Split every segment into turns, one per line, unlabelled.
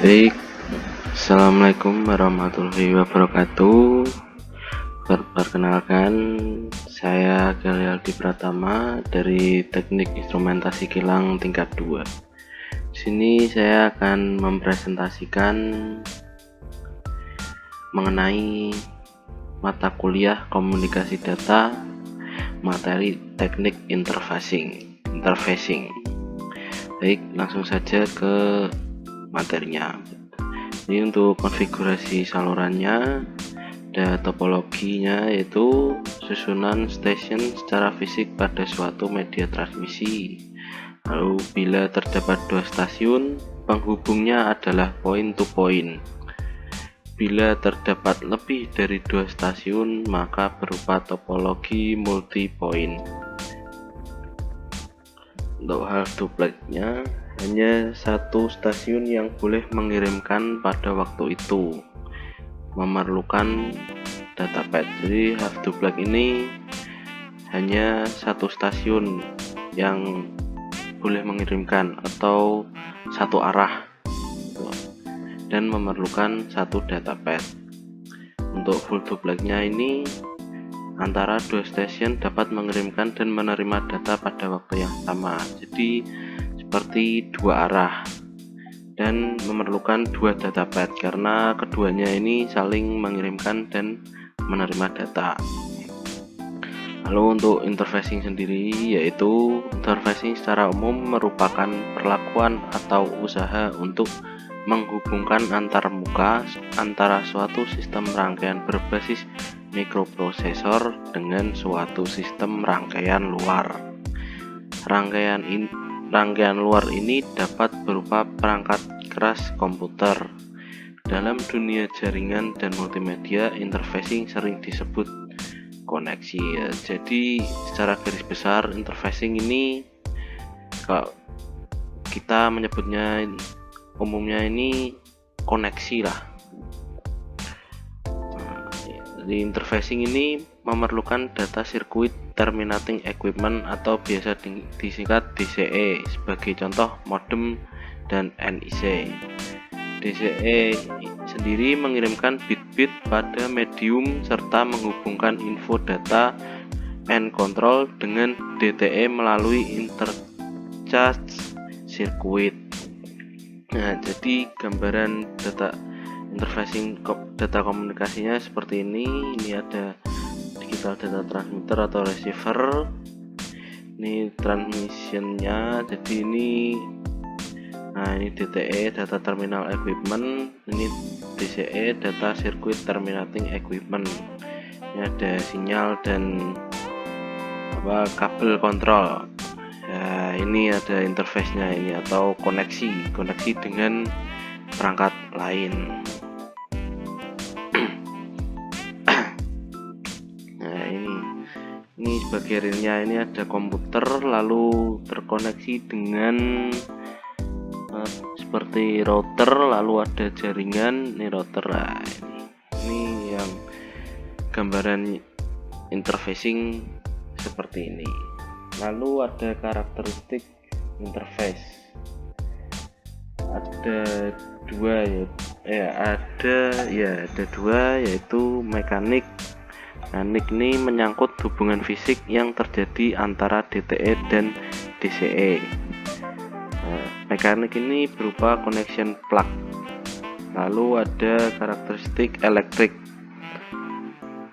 Baik, Assalamualaikum warahmatullahi wabarakatuh. Perkenalkan, saya Galyaldi Pratama dari Teknik Instrumentasi Kilang tingkat 2. Di sini saya akan mempresentasikan mengenai mata kuliah komunikasi data, materi teknik interfacing. Baik, langsung saja ke materinya. Ini untuk konfigurasi salurannya, ada topologinya, yaitu susunan stasiun secara fisik pada suatu media transmisi. Lalu bila terdapat dua stasiun, penghubungnya adalah point to point. Bila terdapat lebih dari dua stasiun, maka berupa topologi multi point. Untuk half duplex-nya, hanya satu stasiun yang boleh mengirimkan pada waktu itu, memerlukan data path. Jadi half duplex ini hanya satu stasiun yang boleh mengirimkan atau satu arah dan memerlukan satu data path. Untuk full duplex-nya ini antara dua stasiun dapat mengirimkan dan menerima data pada waktu yang sama, jadi seperti dua arah, dan memerlukan dua data path karena keduanya ini saling mengirimkan dan menerima data. Lalu untuk interfacing sendiri, yaitu interfacing secara umum merupakan perlakuan atau usaha untuk menghubungkan antar muka antara suatu sistem rangkaian berbasis mikroprosesor dengan suatu sistem rangkaian luar. Rangkaian luar ini dapat berupa perangkat keras komputer. Dalam dunia jaringan dan multimedia, interfacing sering disebut koneksi ya. Jadi secara garis besar interfacing ini kalau kita menyebutnya umumnya ini koneksi lah. Jadi interfacing ini memerlukan data sirkuit terminating equipment atau biasa disingkat DCE, sebagai contoh modem dan NIC. DCE sendiri mengirimkan bit-bit pada medium serta menghubungkan info data and control dengan DTE melalui interchange circuit. Nah, jadi gambaran data interfacing data komunikasinya seperti ini. Ini ada digital data transmitter atau receiver. Ini transmissionnya. Jadi ini DTE data terminal equipment. Ini DCE data circuit terminating equipment. Ini ada sinyal dan kabel kontrol. Nah, ini ada interface-nya ini atau koneksi dengan perangkat lain. Nah, ini sebagai realnya, ini ada komputer lalu terkoneksi dengan seperti router, lalu ada jaringan. Ini router. Nah, ini yang gambaran interfacing seperti ini. Lalu ada karakteristik interface. Ada dua yaitu mekanik. Mekanik ini menyangkut hubungan fisik yang terjadi antara DTE dan DCE. Mekanik ini berupa connection plug. Lalu ada karakteristik elektrik,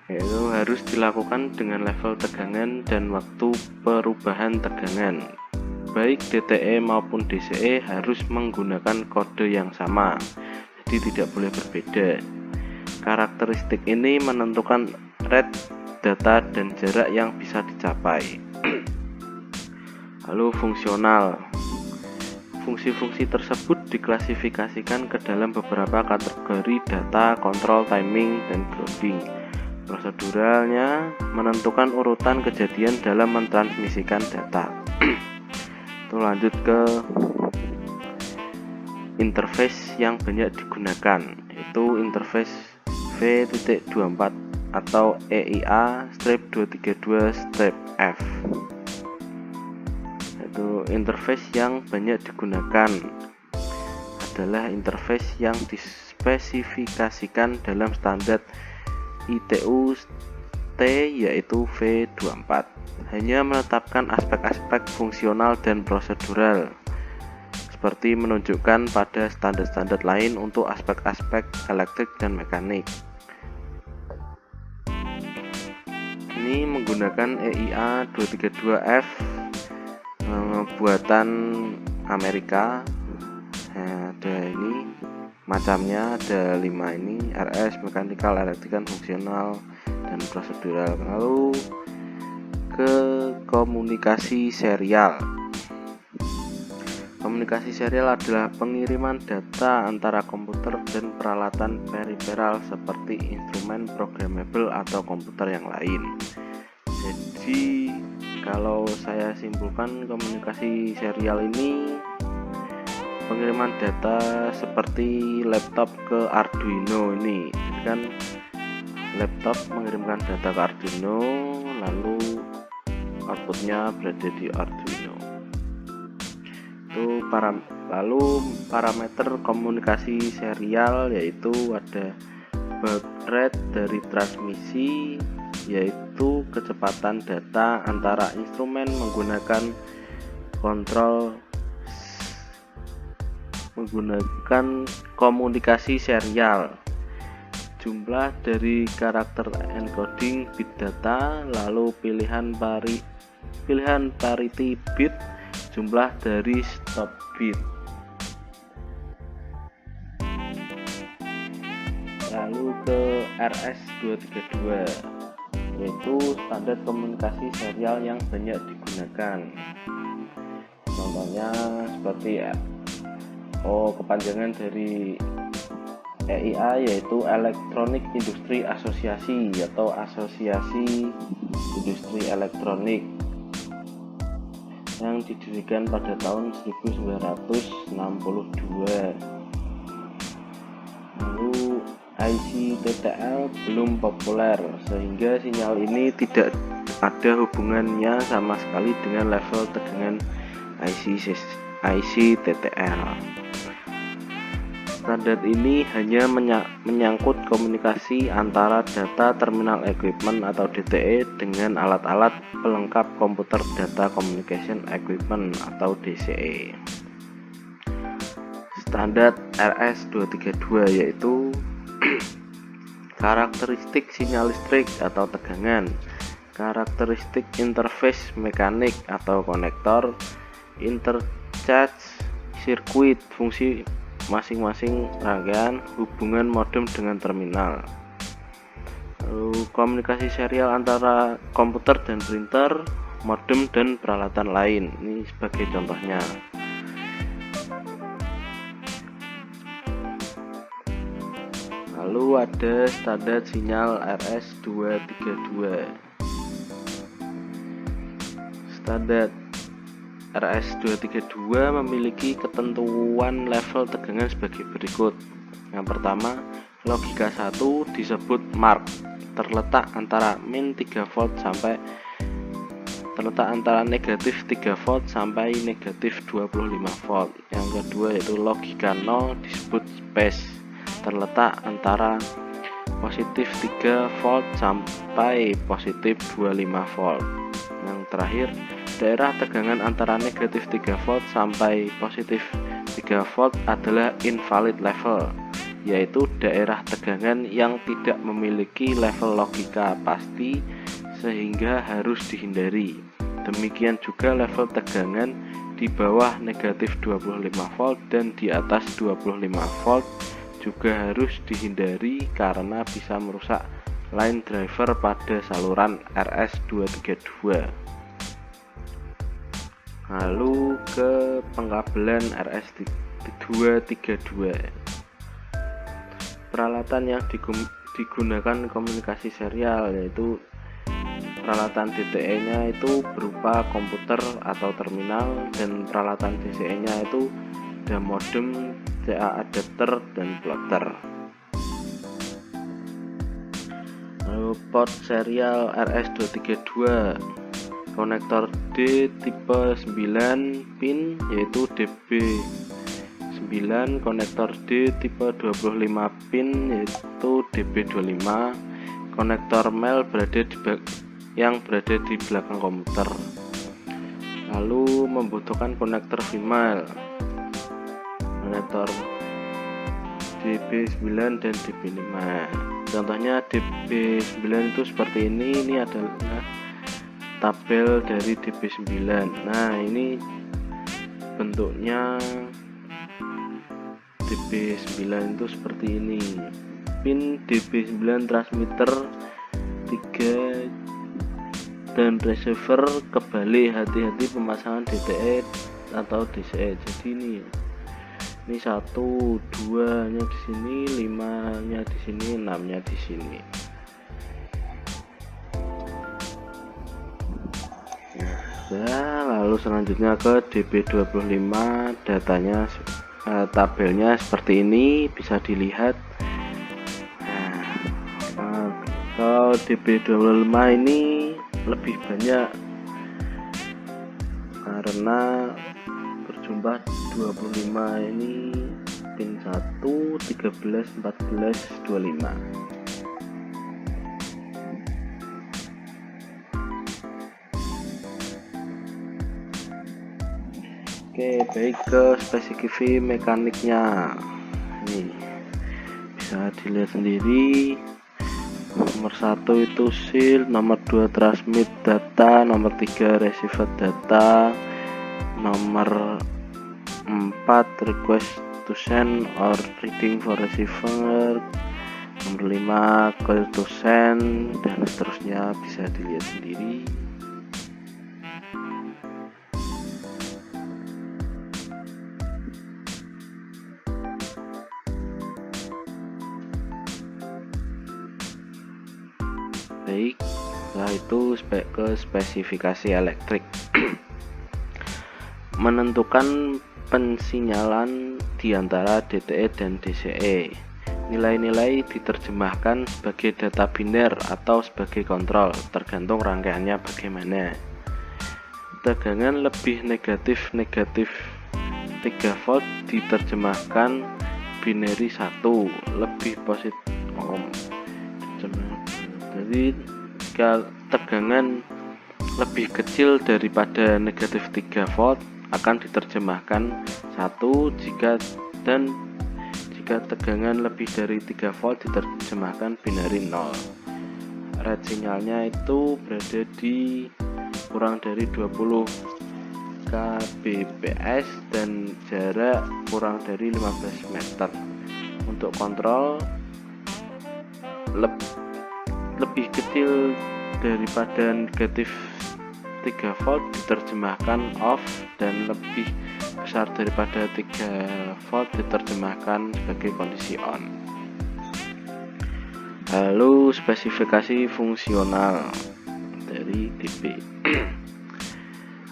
yaitu harus dilakukan dengan level tegangan dan waktu perubahan tegangan. Baik DTE maupun DCE harus menggunakan kode yang sama, jadi tidak boleh berbeda. Karakteristik ini menentukan rate data dan jarak yang bisa dicapai. Lalu fungsional. Fungsi-fungsi tersebut diklasifikasikan ke dalam beberapa kategori: data, kontrol, timing, dan grounding. Proseduralnya menentukan urutan kejadian dalam mentransmisikan data. Itu lanjut ke interface yang banyak digunakan, yaitu interface V.24 atau EIA-232-F. Itu interface yang banyak digunakan. adalah interface yang dispesifikasikan dalam standar ITU-T yaitu V24. Hanya menetapkan aspek-aspek fungsional dan prosedural, seperti menunjukkan pada standar-standar lain untuk aspek-aspek elektrik dan mekanik. Ini menggunakan EIA 232F buatan Amerika. Ada ini macamnya, ada 5 ini: RS, mechanical, electrical, fungsional, dan prosedural. Lalu ke komunikasi serial. Komunikasi serial adalah pengiriman data antara komputer dan peralatan periferal seperti instrumen programmable atau komputer yang lain. Jadi kalau saya simpulkan, komunikasi serial ini pengiriman data seperti laptop ke Arduino ini. Jadi kan laptop mengirimkan data ke Arduino, lalu outputnya berada di Arduino. Lalu parameter komunikasi serial yaitu ada baud rate dari transmisi, yaitu kecepatan data antara instrumen menggunakan komunikasi serial, jumlah dari karakter encoding bit data, lalu pilihan parity bit, jumlah dari stop bit. Lalu ke RS232, yaitu standar komunikasi serial yang banyak digunakan. Contohnya seperti kepanjangan dari EIA yaitu Electronic Industry Association atau Asosiasi Industri Elektronik, yang didirikan pada tahun 1962. Lalu IC-TTL belum populer, sehingga sinyal ini tidak ada hubungannya sama sekali dengan level tegangan IC-TTL. Standar ini hanya menyangkut komunikasi antara data terminal equipment atau DTE dengan alat-alat pelengkap komputer data communication equipment atau DCE. Standar RS232 yaitu karakteristik sinyal listrik atau tegangan, karakteristik interface mekanik atau konektor, interchange sirkuit, fungsi masing-masing rangkaian, hubungan modem dengan terminal. Lalu komunikasi serial antara komputer dan printer, modem dan peralatan lain. Ini sebagai contohnya. Lalu ada standar sinyal RS232. Standar RS232 memiliki ketentuan level tegangan sebagai berikut. Yang pertama, logika 1 disebut mark, terletak antara negatif 3 volt sampai negatif 25 volt. Yang kedua yaitu logika 0 disebut space, terletak antara positif 3 volt sampai positif 25 volt. Yang terakhir, daerah tegangan antara negatif 3 volt sampai positif 3 volt adalah invalid level, yaitu daerah tegangan yang tidak memiliki level logika pasti sehingga harus dihindari. Demikian juga level tegangan di bawah negatif 25 volt dan di atas 25 volt juga harus dihindari karena bisa merusak line driver pada saluran RS232. Lalu ke pengkabelan RS232. Peralatan yang digunakan komunikasi serial yaitu peralatan DTE-nya itu berupa komputer atau terminal, dan peralatan DCE-nya itu ada modem, CA adapter, dan plotter. Lalu port serial RS232, konektor D tipe 9 pin yaitu DB DB9, konektor D tipe 25 pin yaitu DB25. Konektor male yang berada di belakang komputer. Lalu membutuhkan konektor female, konektor DB9 dan DB5. Contohnya DB9 itu seperti ini adalah tabel dari DB9. Nah, ini bentuknya DB9 itu seperti ini. Pin DB9 transmitter 3 dan receiver kebalik, hati-hati pemasangan DTE atau DCE. Jadi ini 1, 2 nya di sini, 5 nya di sini, 6 nya di sini. Lalu selanjutnya ke DB25, datanya tabelnya seperti ini, bisa dilihat. Kalau DB25 ini lebih banyak karena berjumlah 25, ini pin 1, 13, 14, 25. Oke, baik, ke spesifikasi mekaniknya ini bisa dilihat sendiri. Nomor 1 itu shield, nomor 2 transmit data, nomor 3 receive data, nomor 4 request to send or reading for receiver, nomor 5 call to send, dan seterusnya bisa dilihat sendiri. Baik, setelah itu ke spesifikasi elektrik. Menentukan pensinyalan di antara DTE dan DCE. Nilai-nilai diterjemahkan sebagai data biner atau sebagai kontrol, tergantung rangkaiannya bagaimana. Tegangan lebih negatif 3 volt diterjemahkan binary 1, lebih positif jadi jika tegangan lebih kecil daripada negatif 3 volt akan diterjemahkan 1, jika tegangan lebih dari 3 volt diterjemahkan binary 0. Red sinyalnya itu berada di kurang dari 20 kbps dan jarak kurang dari 15 meter. Untuk kontrol lebih kecil daripada negatif 3 volt diterjemahkan off, dan lebih besar daripada 3 volt diterjemahkan sebagai kondisi on. Lalu spesifikasi fungsional dari DB.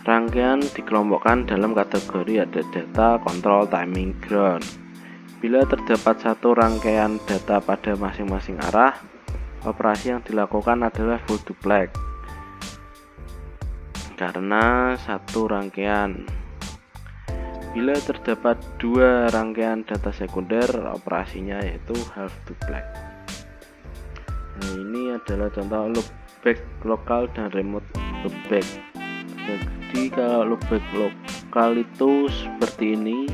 Rangkaian dikelompokkan dalam kategori ada data, kontrol, timing, ground. Bila terdapat satu rangkaian data pada masing-masing arah, operasi yang dilakukan adalah full duplex karena satu rangkaian. Bila terdapat 2 rangkaian data sekunder, operasinya yaitu half duplex. Nah, ini adalah contoh loopback lokal dan remote loopback. Jadi kalau loopback lokal itu seperti ini,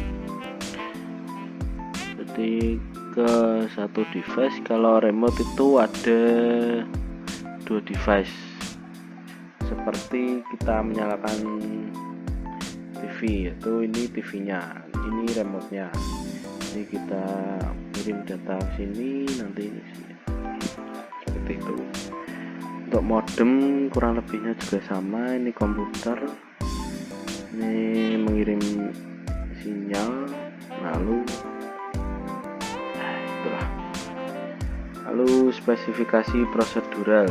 jadi ke satu device. Kalau remote itu ada 2 device, seperti kita menyalakan TV, yaitu ini TV-nya, ini remote-nya. Jadi kita kirim data ke sini, nanti ini sini. Seperti itu. Untuk modem kurang lebihnya juga sama. Ini komputer, ini mengirim sinyal, lalu spesifikasi prosedural.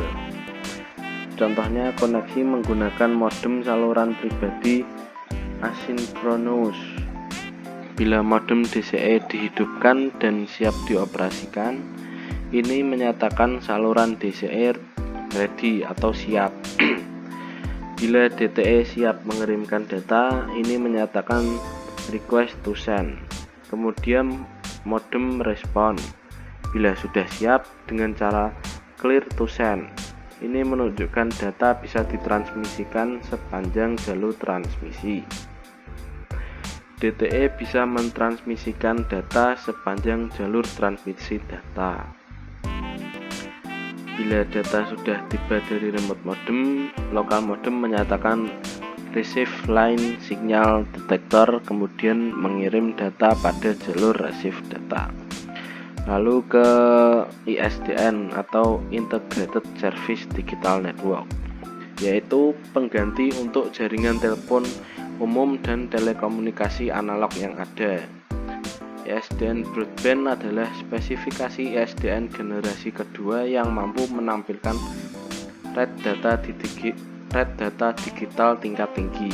Contohnya koneksi menggunakan modem saluran pribadi asinkronus. Bila modem DCE dihidupkan dan siap dioperasikan, ini menyatakan saluran DCE ready atau siap. Bila DTE siap mengirimkan data, ini menyatakan request to send. Kemudian modem merespon bila sudah siap dengan cara clear to send. Ini menunjukkan data bisa ditransmisikan sepanjang jalur transmisi. DTE bisa mentransmisikan data sepanjang jalur transmisi data. Bila data sudah tiba dari remote modem, lokal modem menyatakan receive line signal detector, kemudian mengirim data pada jalur receive data. Lalu ke ISDN atau Integrated Service Digital Network, yaitu pengganti untuk jaringan telepon umum dan telekomunikasi analog yang ada. ISDN broadband adalah spesifikasi ISDN generasi kedua yang mampu menampilkan rate data digital tingkat tinggi.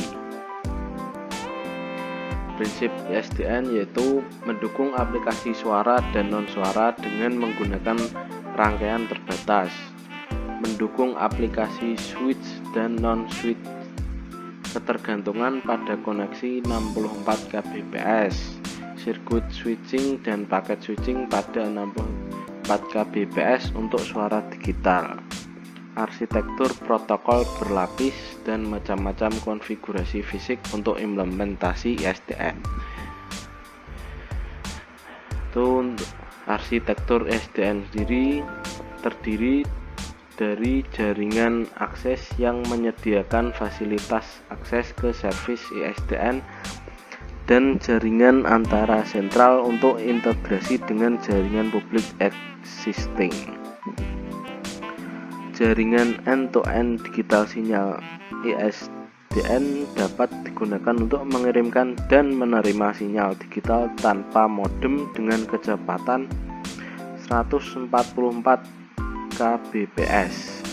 Prinsip ISDN yaitu mendukung aplikasi suara dan non-suara dengan menggunakan rangkaian terbatas, mendukung aplikasi switch dan non-switch, ketergantungan pada koneksi 64 kbps, sirkuit switching dan paket switching pada 64 kbps untuk suara digital, arsitektur protokol berlapis, dan macam-macam konfigurasi fisik untuk implementasi ISDN. Itu arsitektur ISDN sendiri terdiri dari jaringan akses yang menyediakan fasilitas akses ke service ISDN dan jaringan antara sentral untuk integrasi dengan jaringan publik existing. Jaringan end-to-end digital sinyal ISDN dapat digunakan untuk mengirimkan dan menerima sinyal digital tanpa modem dengan kecepatan 144 kbps.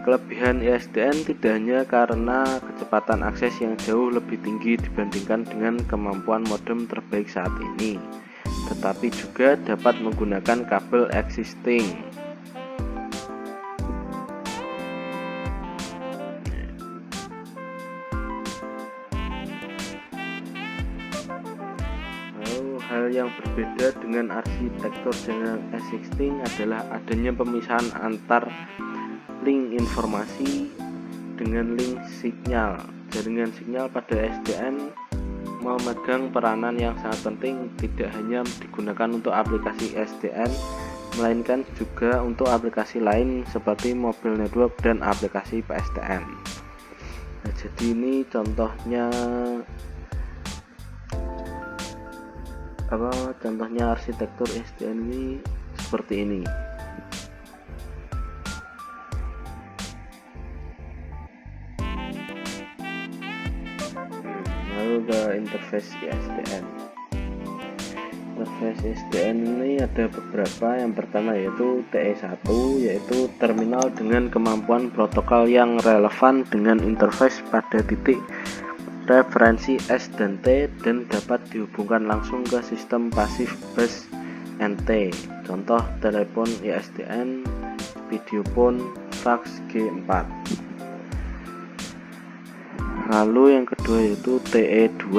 Kelebihan ISDN tidak hanya karena kecepatan akses yang jauh lebih tinggi dibandingkan dengan kemampuan modem terbaik saat ini, tetapi juga dapat menggunakan kabel existing. Hal yang berbeda dengan arsitektur jaringan existing adalah adanya pemisahan antar link informasi dengan link sinyal. Jaringan sinyal pada ISDN memegang peranan yang sangat penting, tidak hanya digunakan untuk aplikasi ISDN, melainkan juga untuk aplikasi lain seperti mobile network dan aplikasi PSTN. Nah, jadi ini contohnya arsitektur ISDN ini seperti ini. Lalu ke interface ISDN. Interface ISDN ini ada beberapa. Yang pertama yaitu TE1, yaitu terminal dengan kemampuan protokol yang relevan dengan interface pada titik referensi S dan T dan dapat dihubungkan langsung ke sistem pasif bus NT. Contoh telepon ISDN, videophone, fax G4. Lalu yang kedua yaitu TE2,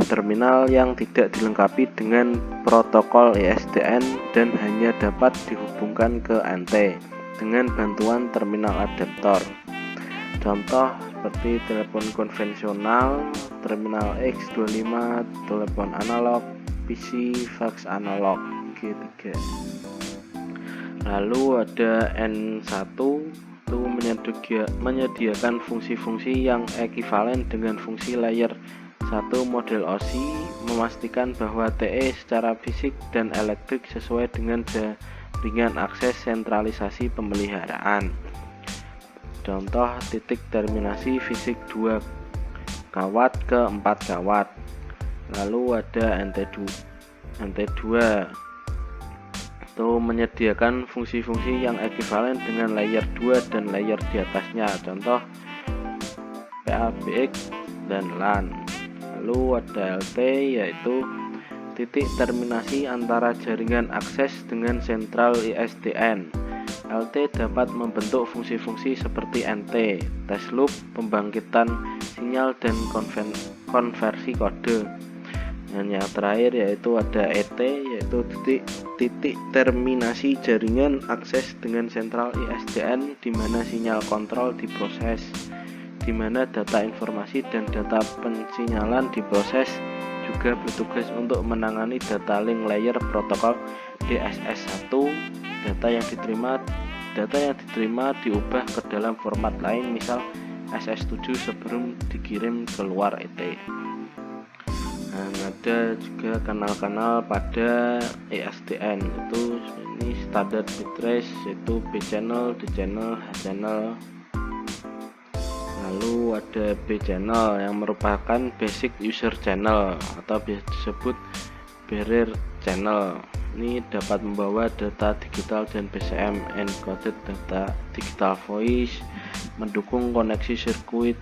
terminal yang tidak dilengkapi dengan protokol ISDN dan hanya dapat dihubungkan ke NT dengan bantuan terminal adaptor. Contoh seperti telepon konvensional, terminal X25, telepon analog, PC, fax analog G3. Lalu ada N1, itu menyediakan fungsi-fungsi yang ekivalen dengan fungsi layer 1 model OSI, memastikan bahwa TE secara fisik dan elektrik sesuai dengan jaringan akses sentralisasi pemeliharaan. Contoh titik terminasi fisik 2 kawat ke 4 kawat. Lalu ada NT2 itu menyediakan fungsi-fungsi yang ekivalen dengan layer 2 dan layer di atasnya. Contoh PABX dan LAN. Lalu ada LT, yaitu titik terminasi antara jaringan akses dengan sentral ISDN. LT dapat membentuk fungsi-fungsi seperti NT, test loop, pembangkitan sinyal, dan konversi kode. Dan yang terakhir yaitu ada ET, yaitu titik terminasi jaringan akses dengan sentral ISDN, di mana sinyal kontrol diproses, di mana data informasi dan data pensinyalan diproses, juga bertugas untuk menangani data link layer protokol DSS1. Data yang diterima diubah ke dalam format lain, misal SS7 sebelum dikirim keluar ET. Dan ada juga kanal-kanal pada ESDN, itu ini standar bitrate, yaitu B channel, D channel, H channel. Lalu ada B channel yang merupakan basic user channel atau biasa disebut barrier channel. Ini dapat membawa data digital dan BCM, encoded data digital voice, mendukung koneksi sirkuit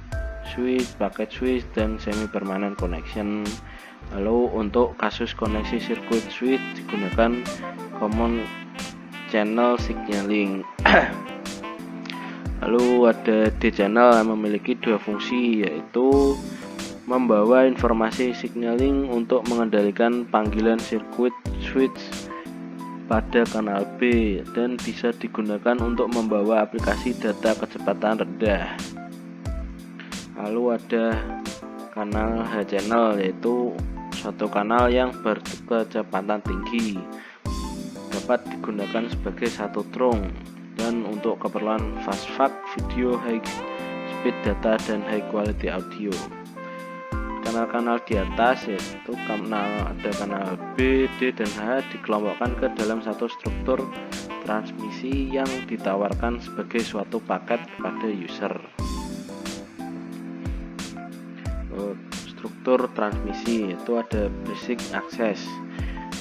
switch, packet switch, dan semi permanent connection. Lalu untuk kasus koneksi sirkuit switch digunakan common channel signaling. Lalu ada D channel yang memiliki dua fungsi, yaitu membawa informasi signaling untuk mengendalikan panggilan sirkuit switch pada kanal B, dan bisa digunakan untuk membawa aplikasi data kecepatan rendah. Lalu ada kanal H channel, yaitu suatu kanal yang berkecepatan tinggi, dapat digunakan sebagai satu trunk dan untuk keperluan fast video, high speed data, dan high quality audio. Kanal-kanal di atas yaitu ada kanal B, D, dan H dikelompokkan ke dalam satu struktur transmisi yang ditawarkan sebagai suatu paket kepada user. Struktur transmisi itu ada basic access,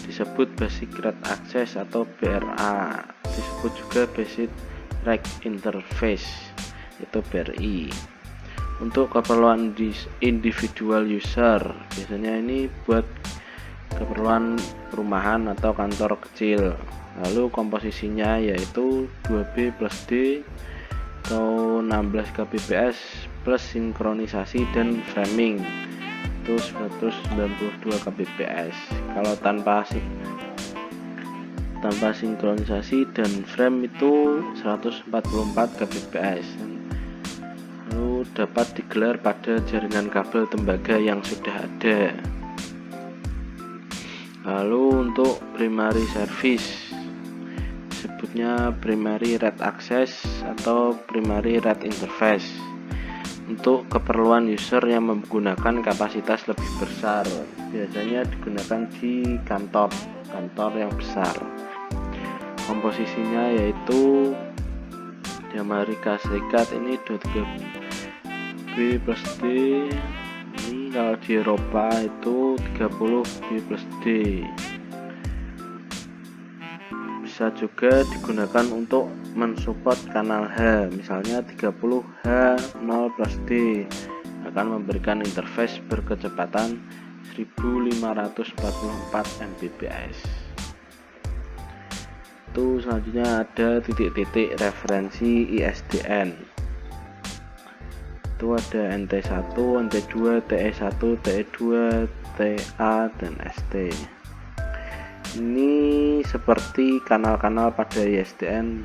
disebut basic rate access atau BRA, disebut juga basic rate interface, itu BRI. Untuk keperluan individual user, biasanya ini buat keperluan perumahan atau kantor kecil. Lalu komposisinya yaitu 2B plus D atau 16 Kbps plus sinkronisasi dan framing, itu 192 Kbps. Kalau tanpa sinkronisasi dan frame itu 144 Kbps. Lalu dapat digelar pada jaringan kabel tembaga yang sudah ada. Lalu untuk primary service disebutnya primary rate access atau primary rate interface, untuk keperluan user yang menggunakan kapasitas lebih besar, biasanya digunakan di kantor yang besar. Komposisinya yaitu di Amerika Serikat ini 2B plus D, ini kalau di Eropa itu 30B plus D. Bisa juga digunakan untuk mensupport kanal H, misalnya 30H0 plus D akan memberikan interface berkecepatan 1544 Mbps. Itu selanjutnya ada titik-titik referensi ISDN, itu ada NT1, NT2, TE1, TE2, TA, dan ST. Ini seperti kanal-kanal pada ISDN.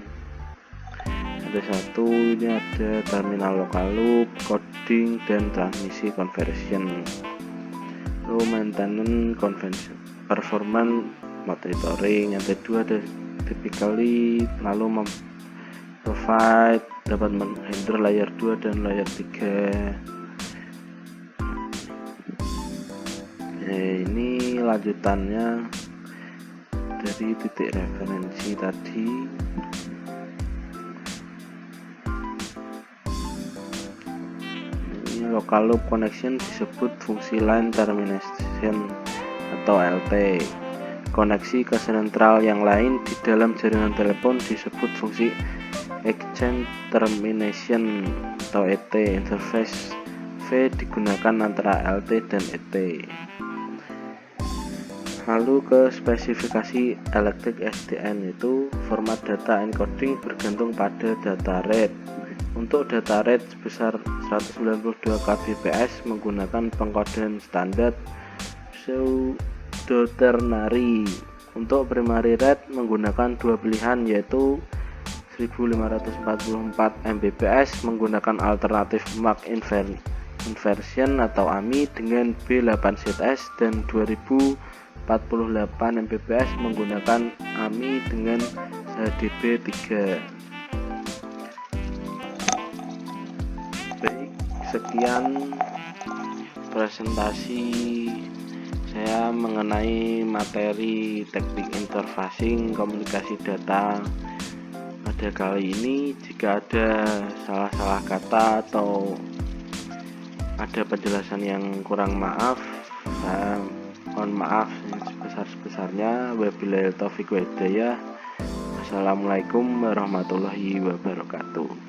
Ada satu, ini ada terminal local loop, coding, dan transmisi conversion. Lalu maintenance, convention, performance, monitoring. Yang kedua ada typically, lalu provide, dapat menghandle layer 2 dan layer 3. Ini lanjutannya dari titik referensi tadi. Ini local loop connection disebut fungsi line termination atau LT. Koneksi ke sentral yang lain di dalam jaringan telepon disebut fungsi exchange termination atau ET. Interface V digunakan antara LT dan ET. Lalu ke spesifikasi elektrik SDN, itu format data encoding bergantung pada data rate. Untuk data rate sebesar 192 Kbps menggunakan pengkodean standar pseudoternary. Untuk primary rate menggunakan dua pilihan, yaitu 1544 Mbps menggunakan alternatif Mach inversion atau AMI dengan B8ZS dan 2048 Mbps menggunakan AMI dengan HDB3. Baik, sekian presentasi saya mengenai materi teknik interfacing komunikasi data pada kali ini. Jika ada salah-salah kata atau ada penjelasan yang kurang, maaf, saya mohon maaf yang sebesar-besarnya. Wabillahi taufiq wa hidayah. Wassalamualaikum warahmatullahi wabarakatuh.